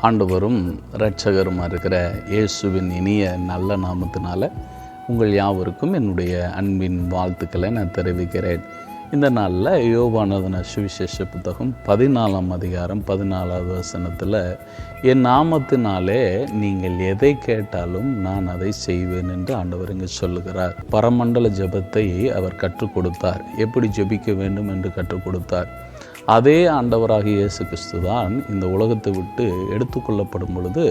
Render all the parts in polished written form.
ஆண்டவரும் இரட்சகருமா இருக்கிற இயேசுவின் இனிய நல்ல நாமத்தினால உங்கள் யாவருக்கும் என்னுடைய அன்பின் வாழ்த்துக்களை நான் தெரிவிக்கிறேன். இந்த நாளில் யோவானதன சுவிசேஷ புத்தகம் 14ஆம் அதிகாரம் 14வது வசனத்தில், என் நாமத்தினாலே நீங்கள் எதை கேட்டாலும் நான் அதை செய்வேன் என்று ஆண்டவர் இங்கு சொல்லுகிறார். பரமண்டல ஜெபத்தை அவர் கற்றுக் கொடுத்தார். எப்படி ஜெபிக்க வேண்டும் என்று கற்றுக் கொடுத்தார். அதே ஆண்டவராகிய இயேசு கிறிஸ்து தான் இந்த உலகத்தை விட்டு எடுத்துக்கொள்ளப்படும் பொழுது,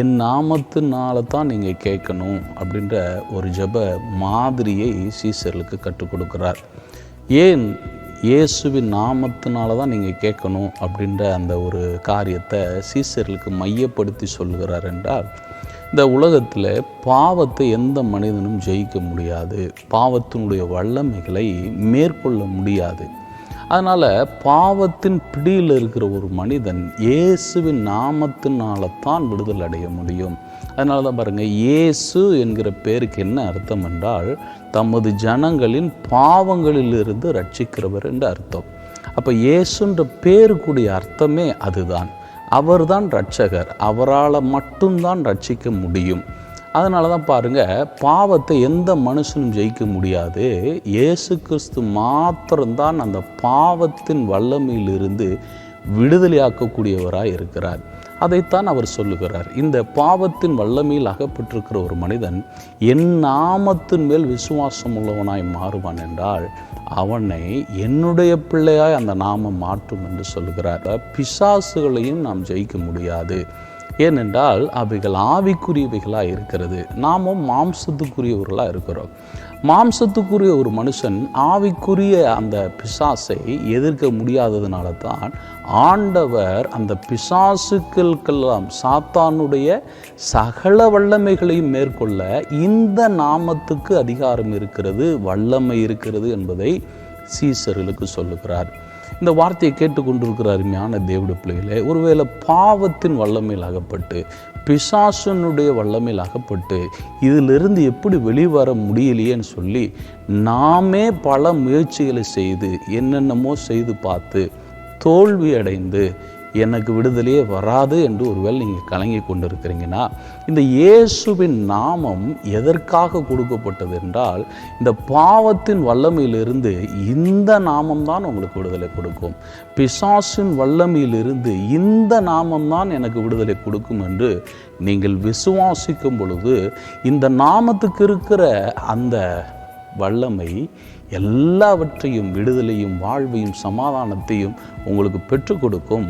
என் நாமத்தினால தான் நீங்கள் கேட்கணும் அப்படின்ற ஒரு ஜெப மாதிரியை சீசர்களுக்கு கற்றுக் கொடுக்கிறார். ஏன் இயேசுவின் நாமத்தினால தான் நீங்கள் கேட்கணும் அப்படின்ற அந்த ஒரு காரியத்தை சீசர்களுக்கு மையப்படுத்தி சொல்லுகிறார் என்றால், இந்த உலகத்தில் பாவத்தை எந்த மனிதனும் ஜெயிக்க முடியாது, பாவத்தினுடைய வல்லமைகளை மேற்கொள்ள முடியாது. அதனால் பாவத்தின் பிடியில் இருக்கிற ஒரு மனிதன் இயேசுவின் நாமத்தினால தான் விடுதலை அடைய முடியும். அதனால தான் பாருங்கள், இயேசு என்கிற பேருக்கு என்ன அர்த்தம் என்றால், தமது ஜனங்களின் பாவங்களிலிருந்து ரட்சிக்கிறவர் என்று அர்த்தம். அப்போ இயேசுன்ற பேருக்குடைய அர்த்தமே அதுதான். அவர்தான் இரட்சகர், அவரால் மட்டும்தான் ரட்சிக்க முடியும். அதனால தான் பாருங்கள், பாவத்தை எந்த மனுஷனும் ஜெயிக்க முடியாது. இயேசு கிறிஸ்து மாத்திரம்தான் அந்த பாவத்தின் வல்லமையிலிருந்து விடுதலையாக்கக்கூடியவராக இருக்கிறார். அதைத்தான் அவர் சொல்லுகிறார். இந்த பாவத்தின் வல்லமையில் அகப்பட்டிருக்கிற ஒரு மனிதன் என் நாமத்தின் மேல் விசுவாசம் உள்ளவனாய் மாறுவான் என்றால், அவனை என்னுடைய பிள்ளையாய் அந்த நாமம் மாற்றும் என்று சொல்லுகிறார். பிசாசுகளையும் நாம் ஜெயிக்க முடியாது. ஏனென்றால் அவைகள் ஆவிக்குரியவைகளாக இருக்கிறது. நாமும் மாம்சத்துக்குரியவர்களாக இருக்கிறோம். மாம்சத்துக்குரிய ஒரு மனுஷன் ஆவிக்குரிய அந்த பிசாசை எதிர்க்க முடியாததுனால தான் ஆண்டவர் அந்த பிசாசுக்களுக்கெல்லாம் சாத்தானுடைய சகல வல்லமைகளையும் மேற்கொள்ள இந்த நாமத்துக்கு அதிகாரம் இருக்கிறது, வல்லமை இருக்கிறது என்பதை சீசர்களுக்கு சொல்லுகிறார். இந்த வார்த்தையை கேட்டுக்கொண்டிருக்கிற அருமையான தேவனுடைய பிள்ளைகளே, ஒருவேளை பாவத்தின் வல்லமையில் அகப்பட்டு, பிசாசனுடைய வல்லமையில் அகப்பட்டு, இதிலிருந்து எப்படி வெளிவர முடியலையேன்னு சொல்லி நாமே பல முயற்சிகளை செய்து என்னென்னமோ செய்து பார்த்து தோல்வி அடைந்து எனக்கு விடுதலையே வராது என்று ஒருவேளை நீங்கள் கலங்கி கொண்டிருக்கிறீங்கன்னா, இந்த இயேசுவின் நாமம் எதற்காக கொடுக்கப்பட்டது என்றால், இந்த பாவத்தின் வல்லமையிலிருந்து இந்த நாமம்தான் உங்களுக்கு விடுதலை கொடுக்கும். பிசாசின் வல்லமையிலிருந்து இந்த நாமம்தான் எனக்கு விடுதலை கொடுக்கும் என்று நீங்கள் விசுவாசிக்கும் பொழுது, இந்த நாமத்துக்கு இருக்கிற அந்த வல்லமை எல்லாவற்றையும், விடுதலையும் வாழ்வையும் சமாதானத்தையும் உங்களுக்கு பெற்றுக் கொடுக்கும்.